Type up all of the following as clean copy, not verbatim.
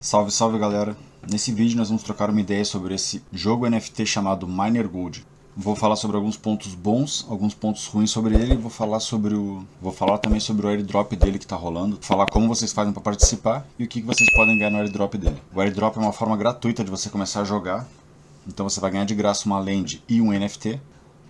Salve, salve galera! Nesse vídeo nós vamos trocar uma ideia sobre esse jogo NFT chamado Miner Gold. Vou falar sobre alguns pontos bons, alguns pontos ruins sobre ele e vou falar também sobre o airdrop dele que está rolando, falar como vocês fazem para participar e o que vocês podem ganhar no airdrop dele. O airdrop é uma forma gratuita de você começar a jogar, então você vai ganhar de graça uma land e um NFT.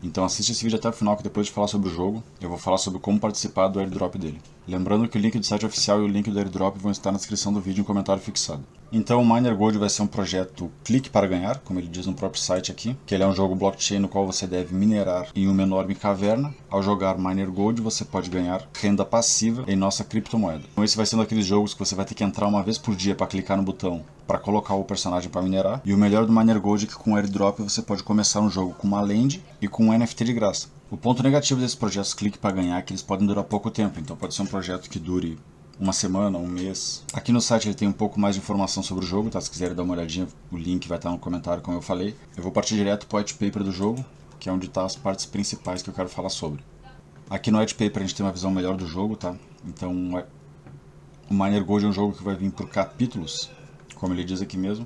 Então assiste esse vídeo até o final que depois de falar sobre o jogo, eu vou falar sobre como participar do airdrop dele. Lembrando que o link do site oficial e o link do airdrop vão estar na descrição do vídeo em comentário fixado. Então o Miner Gold vai ser um projeto clique para ganhar, como ele diz no próprio site aqui, que ele é um jogo blockchain no qual você deve minerar em uma enorme caverna. Ao jogar Miner Gold você pode ganhar renda passiva em nossa criptomoeda. Então esse vai ser um daqueles jogos que você vai ter que entrar uma vez por dia para clicar no botão para colocar o personagem para minerar. E o melhor do Miner Gold é que com o airdrop você pode começar um jogo com uma land e com um NFT de graça. O ponto negativo desses projetos clique para ganhar é que eles podem durar pouco tempo, então pode ser um projeto que dure uma semana, um mês. Aqui no site ele tem um pouco mais de informação sobre o jogo, tá? Se quiserem dar uma olhadinha, o link vai estar no comentário, como eu falei. Eu vou partir direto para o white paper do jogo, que é onde estão as partes principais que eu quero falar sobre. Aqui no white paper a gente tem uma visão melhor do jogo, tá? Então o Miner Gold é um jogo que vai vir por capítulos, como ele diz aqui mesmo.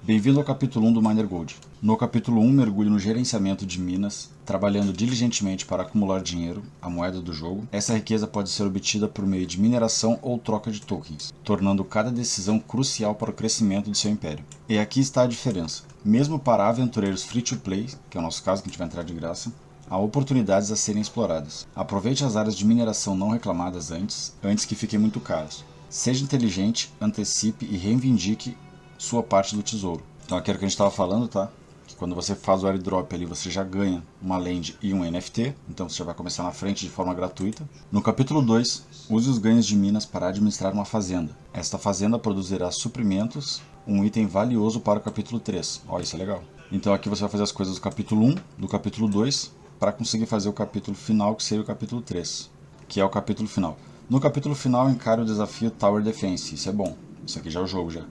Bem-vindo ao capítulo 1 do Miner Gold. No capítulo 1, mergulhe no gerenciamento de minas, trabalhando diligentemente para acumular dinheiro, a moeda do jogo. Essa riqueza pode ser obtida por meio de mineração ou troca de tokens, tornando cada decisão crucial para o crescimento de seu império. E aqui está a diferença. Mesmo para aventureiros free-to-play, que é o nosso caso, que a gente vai entrar de graça, há oportunidades a serem exploradas. Aproveite as áreas de mineração não reclamadas antes que fiquem muito caras. Seja inteligente, antecipe e reivindique sua parte do tesouro. Então aqui era o que a gente estava falando, tá? Que quando você faz o airdrop ali, você já ganha uma land e um NFT, então você já vai começar na frente de forma gratuita. No capítulo 2, use os ganhos de minas para administrar uma fazenda. Esta fazenda produzirá suprimentos, um item valioso para o capítulo 3. Olha, isso é legal. Então aqui você vai fazer as coisas do capítulo 1, do capítulo 2, para conseguir fazer o capítulo final, que seria o capítulo 3, que é o capítulo final. No capítulo final, encare o desafio Tower Defense. Isso é bom. Isso aqui já é o jogo, já.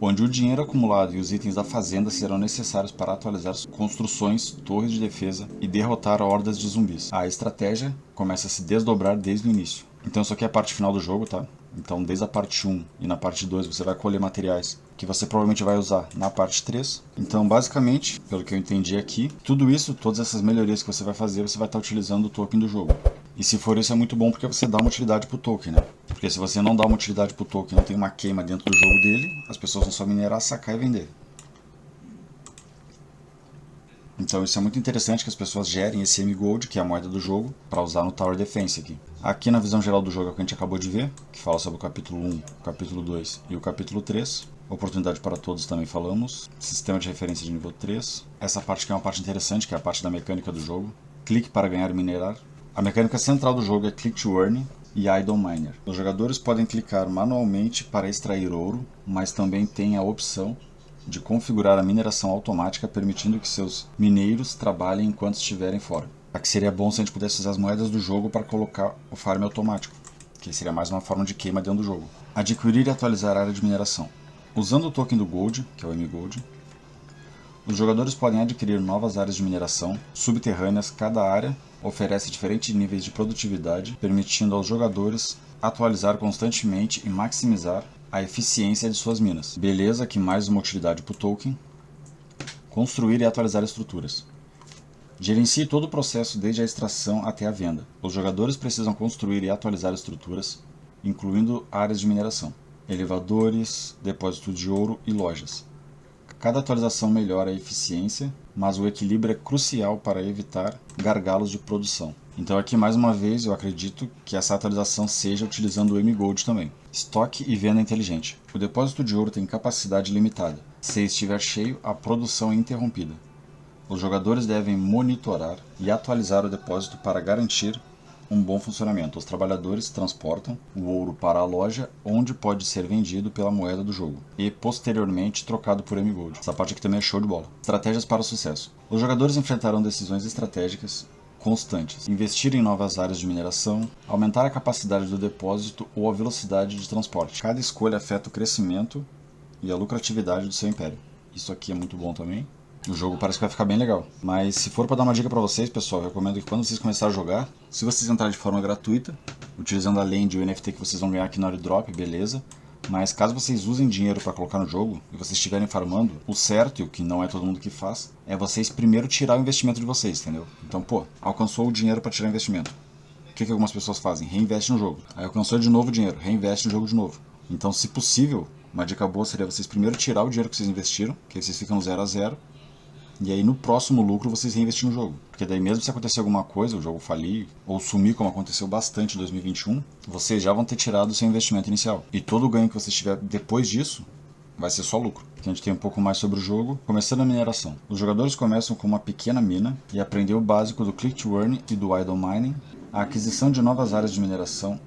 Onde o dinheiro acumulado e os itens da fazenda serão necessários para atualizar construções, torres de defesa e derrotar hordas de zumbis. A estratégia começa a se desdobrar desde o início. Então isso aqui é a parte final do jogo, tá? Então desde a parte 1 e na parte 2 você vai colher materiais que você provavelmente vai usar na parte 3. Então basicamente, pelo que eu entendi aqui, tudo isso, todas essas melhorias que você vai fazer, você vai estar utilizando o token do jogo. E se for isso é muito bom porque você dá uma utilidade pro token, né? Porque se você não dá uma utilidade pro token, não tem uma queima dentro do jogo dele, as pessoas vão só minerar, sacar e vender. Então isso é muito interessante que as pessoas gerem esse M-Gold, que é a moeda do jogo, para usar no Tower Defense aqui. Aqui na visão geral do jogo é o que a gente acabou de ver, que fala sobre o capítulo 1, o capítulo 2 e o capítulo 3. Oportunidade para todos também falamos. Sistema de referência de nível 3. Essa parte que é uma parte interessante, que é a parte da mecânica do jogo. Clique para ganhar e minerar. A mecânica central do jogo é Click to Earn e Idle Miner. Os jogadores podem clicar manualmente para extrair ouro, mas também tem a opção de configurar a mineração automática, permitindo que seus mineiros trabalhem enquanto estiverem fora. Aqui seria bom se a gente pudesse usar as moedas do jogo para colocar o farm automático, que seria mais uma forma de queima dentro do jogo. Adquirir e atualizar a área de mineração. Usando o token do Gold, que é o M-Gold, os jogadores podem adquirir novas áreas de mineração subterrâneas. Cada área oferece diferentes níveis de produtividade, permitindo aos jogadores atualizar constantemente e maximizar a eficiência de suas minas. Beleza, aqui mais uma utilidade para o token. Construir e atualizar estruturas. Gerencie todo o processo desde a extração até a venda. Os jogadores precisam construir e atualizar estruturas, incluindo áreas de mineração, elevadores, depósitos de ouro e lojas. Cada atualização melhora a eficiência, mas o equilíbrio é crucial para evitar gargalos de produção. Então aqui mais uma vez eu acredito que essa atualização seja utilizando o M-Gold também. Estoque e venda inteligente. O depósito de ouro tem capacidade limitada. Se estiver cheio, a produção é interrompida. Os jogadores devem monitorar e atualizar o depósito para garantir um bom funcionamento. Os trabalhadores transportam o ouro para a loja, onde pode ser vendido pela moeda do jogo e posteriormente trocado por M-Gold. Essa parte aqui também é show de bola. Estratégias para o sucesso. Os jogadores enfrentarão decisões estratégicas constantes. Investir em novas áreas de mineração, aumentar a capacidade do depósito ou a velocidade de transporte. Cada escolha afeta o crescimento e a lucratividade do seu império. Isso aqui é muito bom também. O jogo parece que vai ficar bem legal. Mas se for para dar uma dica para vocês, pessoal, eu recomendo que quando vocês começarem a jogar, se vocês entrarem de forma gratuita, utilizando a land e o NFT que vocês vão ganhar aqui no airdrop, beleza. Mas caso vocês usem dinheiro para colocar no jogo e vocês estiverem farmando, o certo, e o que não é todo mundo que faz, é vocês primeiro tirar o investimento de vocês, entendeu? Então, pô, alcançou o dinheiro para tirar o investimento. O que algumas pessoas fazem? Reinveste no jogo. Aí alcançou de novo o dinheiro, reinveste no jogo de novo. Então, se possível, uma dica boa seria vocês primeiro tirar o dinheiro que vocês investiram, que aí vocês ficam 0 a 0, e aí no próximo lucro vocês reinvestem no jogo. Porque daí mesmo se acontecer alguma coisa, o jogo falir ou sumir como aconteceu bastante em 2021, vocês já vão ter tirado o seu investimento inicial. E todo o ganho que vocês tiver depois disso vai ser só lucro. Aqui a gente tem um pouco mais sobre o jogo. Começando a mineração. Os jogadores começam com uma pequena mina e aprender o básico do Click to Earn e do Idle Mining. A aquisição de novas áreas de mineração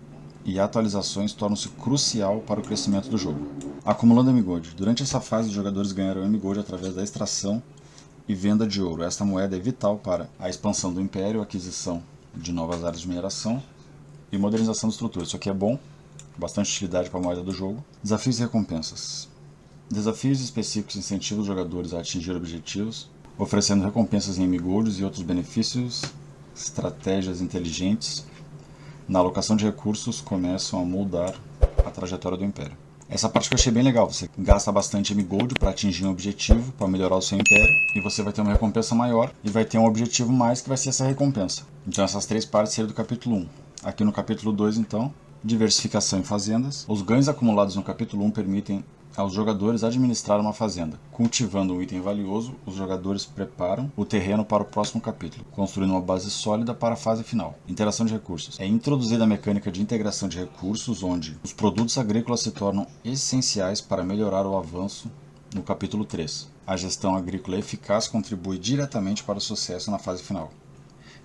e atualizações tornam-se crucial para o crescimento do jogo. Acumulando M-Gold. Durante essa fase, os jogadores ganharão M-Gold através da extração e venda de ouro. Esta moeda é vital para a expansão do império, aquisição de novas áreas de mineração e modernização da estrutura. Isso aqui é bom, bastante utilidade para a moeda do jogo. Desafios e recompensas. Desafios específicos incentivam os jogadores a atingir objetivos, oferecendo recompensas em M-Golds e outros benefícios. Estratégias inteligentes na alocação de recursos começam a moldar a trajetória do império. Essa parte que eu achei bem legal, você gasta bastante M-Gold para atingir um objetivo, para melhorar o seu império, e você vai ter uma recompensa maior, e vai ter um objetivo mais que vai ser essa recompensa. Então essas três partes seriam do capítulo 1. Aqui no capítulo 2, então, diversificação em fazendas. Os ganhos acumulados no capítulo 1 permitem aos jogadores administrar uma fazenda. Cultivando um item valioso, os jogadores preparam o terreno para o próximo capítulo, construindo uma base sólida para a fase final. Interação de recursos. É introduzida a mecânica de integração de recursos, onde os produtos agrícolas se tornam essenciais para melhorar o avanço no capítulo 3. A gestão agrícola eficaz contribui diretamente para o sucesso na fase final.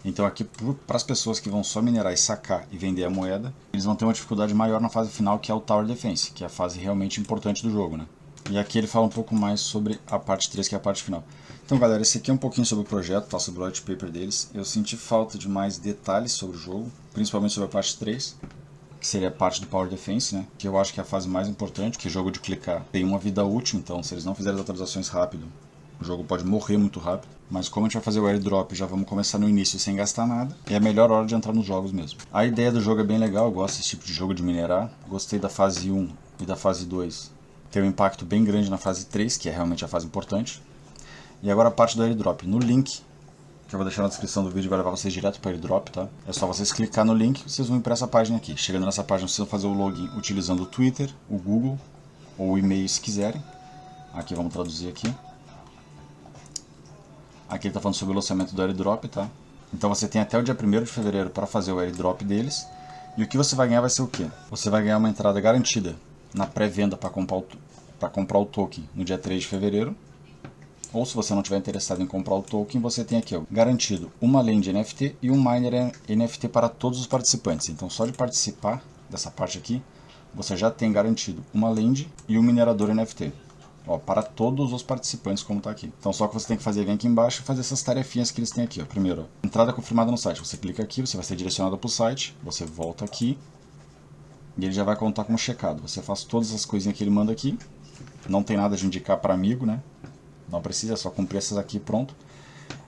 Então aqui, para as pessoas que vão só minerar e sacar e vender a moeda, eles vão ter uma dificuldade maior na fase final, que é o Tower Defense, que é a fase realmente importante do jogo, né? E aqui ele fala um pouco mais sobre a parte 3, que é a parte final. Então galera, esse aqui é um pouquinho sobre o projeto, tá? Sobre o white paper deles. Eu senti falta de mais detalhes sobre o jogo, principalmente sobre a parte 3, que seria a parte do Power Defense, né? Que eu acho que é a fase mais importante, porque jogo de clicar tem uma vida útil, então se eles não fizerem as atualizações rápido, o jogo pode morrer muito rápido. Mas como a gente vai fazer o airdrop, já vamos começar no início sem gastar nada. É a melhor hora de entrar nos jogos mesmo. A ideia do jogo é bem legal, eu gosto desse tipo de jogo de minerar. Gostei da fase 1 e da fase 2. Tem um impacto bem grande na fase 3, que é realmente a fase importante. E agora a parte do airdrop. No link, que eu vou deixar na descrição do vídeo, vai levar vocês direto para o airdrop, tá? É só vocês clicar no link e vocês vão ir para essa página aqui. Chegando nessa página, vocês vão fazer o login utilizando o Twitter, o Google ou o e-mail se quiserem. Aqui vamos traduzir aqui. Aqui ele está falando sobre o lançamento do airdrop, tá? Então você tem até o dia 1º de fevereiro para fazer o airdrop deles. E o que você vai ganhar vai ser o quê? Você vai ganhar uma entrada garantida na pré-venda para comprar o token no dia 3 de fevereiro. Ou se você não estiver interessado em comprar o token, você tem aqui, ó, garantido uma land NFT e um miner NFT para todos os participantes. Então só de participar dessa parte aqui, você já tem garantido uma land e um minerador NFT. Ó, para todos os participantes, como está aqui. Então só que você tem que fazer, vem aqui embaixo e fazer essas tarefinhas que eles têm aqui. Ó. Primeiro, ó, entrada confirmada no site. Você clica aqui, você vai ser direcionado para o site. Você volta aqui e ele já vai contar como checado. Você faz todas as coisinhas que ele manda aqui. Não tem nada de indicar para amigo, né? Não precisa, é só cumprir essas aqui e pronto.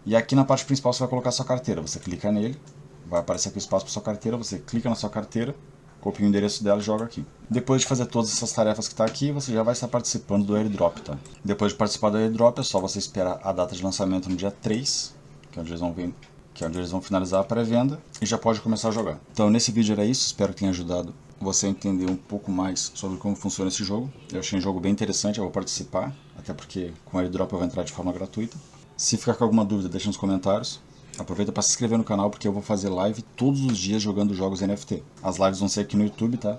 E aqui na parte principal você vai colocar a sua carteira. Você clica nele, vai aparecer aqui o espaço para sua carteira. Você clica na sua carteira, copia o endereço dela e joga aqui. Depois de fazer todas essas tarefas que está aqui, você já vai estar participando do airdrop, tá? Depois de participar do airdrop, é só você esperar a data de lançamento no dia 3, que é onde eles vão finalizar a pré-venda, e já pode começar a jogar. Então nesse vídeo era isso, espero que tenha ajudado você a entender um pouco mais sobre como funciona esse jogo. Eu achei um jogo bem interessante, eu vou participar, até porque com o airdrop eu vou entrar de forma gratuita. Se ficar com alguma dúvida, deixa nos comentários. Aproveita para se inscrever no canal, porque eu vou fazer live todos os dias jogando jogos NFT. As lives vão ser aqui no YouTube, tá?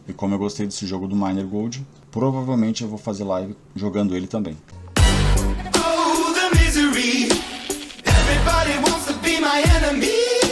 E como eu gostei desse jogo do Miner Gold, provavelmente eu vou fazer live jogando ele também. Oh, the misery. Everybody wants to be my enemy.